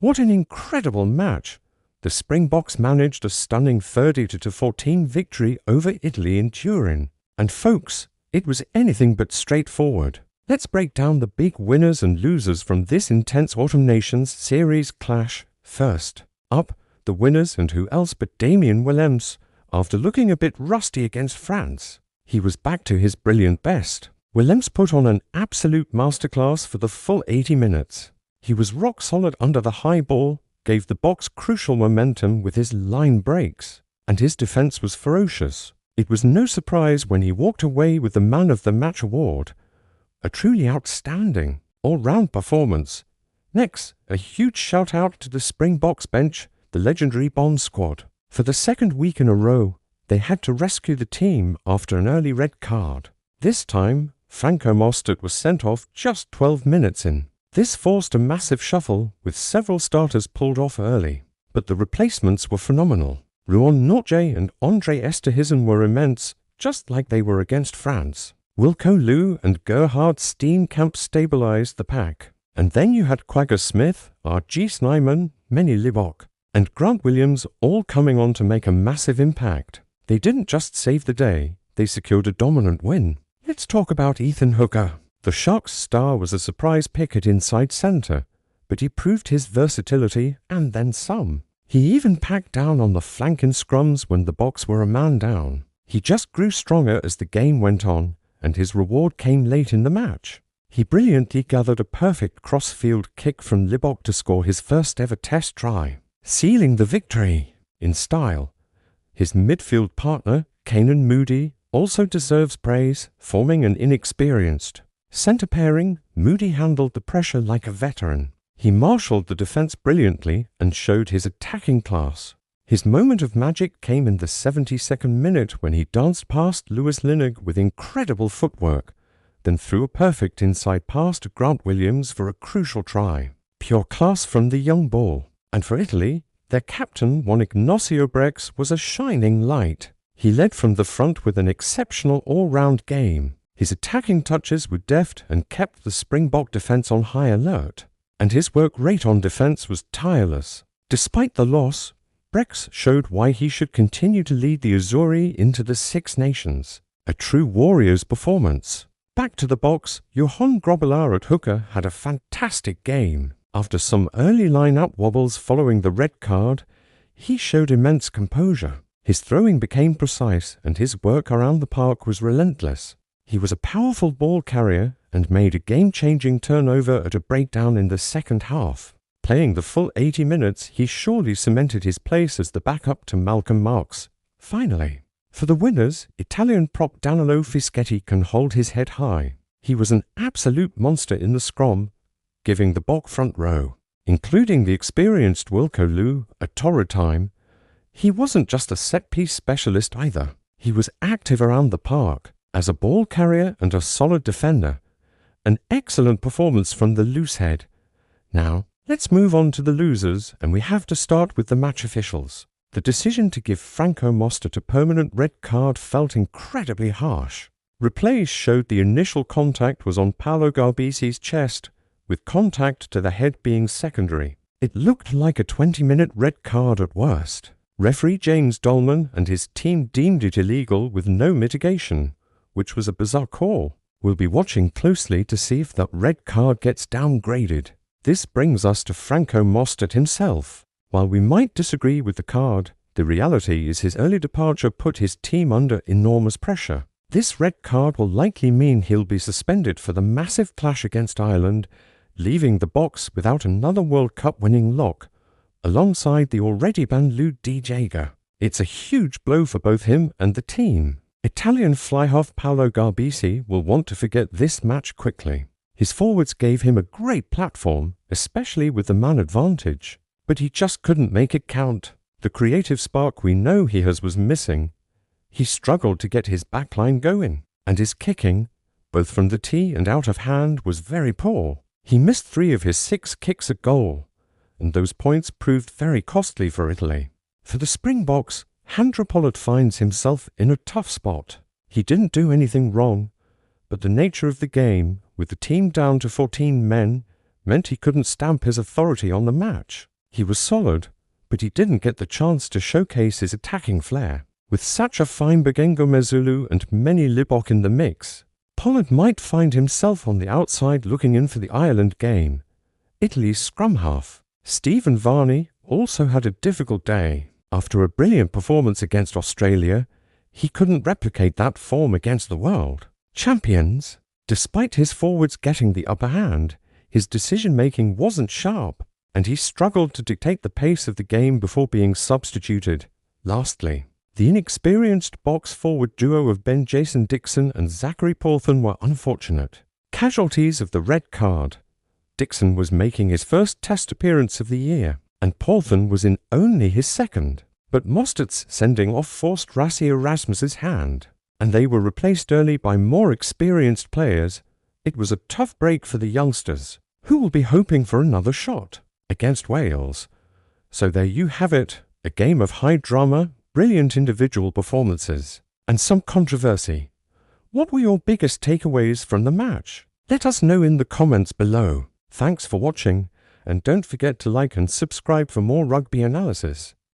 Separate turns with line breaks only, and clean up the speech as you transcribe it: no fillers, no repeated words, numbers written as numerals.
What an incredible match! The Springboks managed a stunning 30-14 victory over Italy in Turin. And folks, it was anything but straightforward. Let's break down the big winners and losers from this intense Autumn Nations series clash. First up, the winners, and who else but Damian Willemse, after looking a bit rusty against France. He was back to his brilliant best. Willemse put on an absolute masterclass for the full 80 minutes. He was rock solid under the high ball, gave the Boks crucial momentum with his line breaks, and his defense was ferocious. It was no surprise when he walked away with the Man of the Match award. A truly outstanding, all-round performance. Next, a huge shout-out to the Springboks bench, the legendary Bomb Squad. For the second week in a row, they had to rescue the team after an early red card. This time, Franco Mostert was sent off just 12 minutes in. This forced a massive shuffle, with several starters pulled off early. But the replacements were phenomenal. Juan Ignacio and André Esterhuizen were immense, just like they were against France. Wilco Louw and Gerhard Steenkamp stabilized the pack. And then you had Quagga Smith, R.G. Snyman, Manny Libbok, and Grant Williams all coming on to make a massive impact. They didn't just save the day, they secured a dominant win. Let's talk about Ethan Hooker. The Sharks' star was a surprise pick at inside centre, but he proved his versatility and then some. He even packed down on the flank in scrums when the Boks were a man down. He just grew stronger as the game went on, and his reward came late in the match. He brilliantly gathered a perfect cross-field kick from Libbok to score his first ever test try, sealing the victory in style. His midfield partner, Canan Moodie, also deserves praise, forming an inexperienced centre pairing. Moodie handled the pressure like a veteran. He marshalled the defence brilliantly and showed his attacking class. His moment of magic came in the 72nd minute when he danced past Lewis Linnig with incredible footwork, then threw a perfect inside pass to Grant Williams for a crucial try. Pure class from the young ball. And for Italy, their captain Juan Ignacio Brex was a shining light. He led from the front with an exceptional all-round game. His attacking touches were deft and kept the Springbok defence on high alert. And his work rate on defence was tireless. Despite the loss, Brex showed why he should continue to lead the Azzurri into the Six Nations. A true warrior's performance. Back to the Boks, Johan Grobbelaar at hooker had a fantastic game. After some early line-up wobbles following the red card, he showed immense composure. His throwing became precise and his work around the park was relentless. He was a powerful ball carrier and made a game-changing turnover at a breakdown in the second half. Playing the full 80 minutes, he surely cemented his place as the backup to Malcolm Marx. Finally, for the winners, Italian prop Danilo Fischetti can hold his head high. He was an absolute monster in the scrum, giving the Bok front row, including the experienced Wilco Louw at torrid time. He wasn't just a set-piece specialist either. He was active around the park, as a ball carrier and a solid defender. An excellent performance from the loosehead. Now, let's move on to the losers, and we have to start with the match officials. The decision to give Franco Mostert a permanent red card felt incredibly harsh. Replays showed the initial contact was on Paolo Garbisi's chest, with contact to the head being secondary. It looked like a 20-minute red card at worst. Referee James Dolman and his team deemed it illegal with no mitigation, which was a bizarre call. We'll be watching closely to see if that red card gets downgraded. This brings us to Franco Mostert himself. While we might disagree with the card, the reality is his early departure put his team under enormous pressure. This red card will likely mean he'll be suspended for the massive clash against Ireland, leaving the Boks without another World Cup winning lock, alongside the already banned Lou Di Jager. It's a huge blow for both him and the team. Italian fly-half Paolo Garbisi will want to forget this match quickly. His forwards gave him a great platform, especially with the man advantage, but he just couldn't make it count. The creative spark we know he has was missing. He struggled to get his backline going, and his kicking, both from the tee and out of hand, was very poor. He missed 3 of his 6 kicks at goal, and those points proved very costly for Italy. For the Springboks, Handré Pollard finds himself in a tough spot. He didn't do anything wrong, but the nature of the game, with the team down to 14 men, meant he couldn't stamp his authority on the match. He was solid, but he didn't get the chance to showcase his attacking flair. With such a fine Bagengo Mezulu and many Libok in the mix, Pollard might find himself on the outside looking in for the Ireland game. Italy's scrum half, Stephen Varney, also had a difficult day. After a brilliant performance against Australia, he couldn't replicate that form against the world champions. Despite his forwards getting the upper hand, his decision-making wasn't sharp, and he struggled to dictate the pace of the game before being substituted. Lastly, the inexperienced box forward duo of Jason Dixon and Zachary Porthen were unfortunate. Casualties of the red card. Dixon was making his first test appearance of the year, and Porthen was in only his second. But Mostert's sending off forced Rassie Erasmus's hand, and they were replaced early by more experienced players. It was a tough break for the youngsters, who will be hoping for another shot against Wales. So there you have it, a game of high drama, brilliant individual performances, and some controversy. What were your biggest takeaways from the match? Let us know in the comments below. Thanks for watching, and don't forget to like and subscribe for more rugby analysis.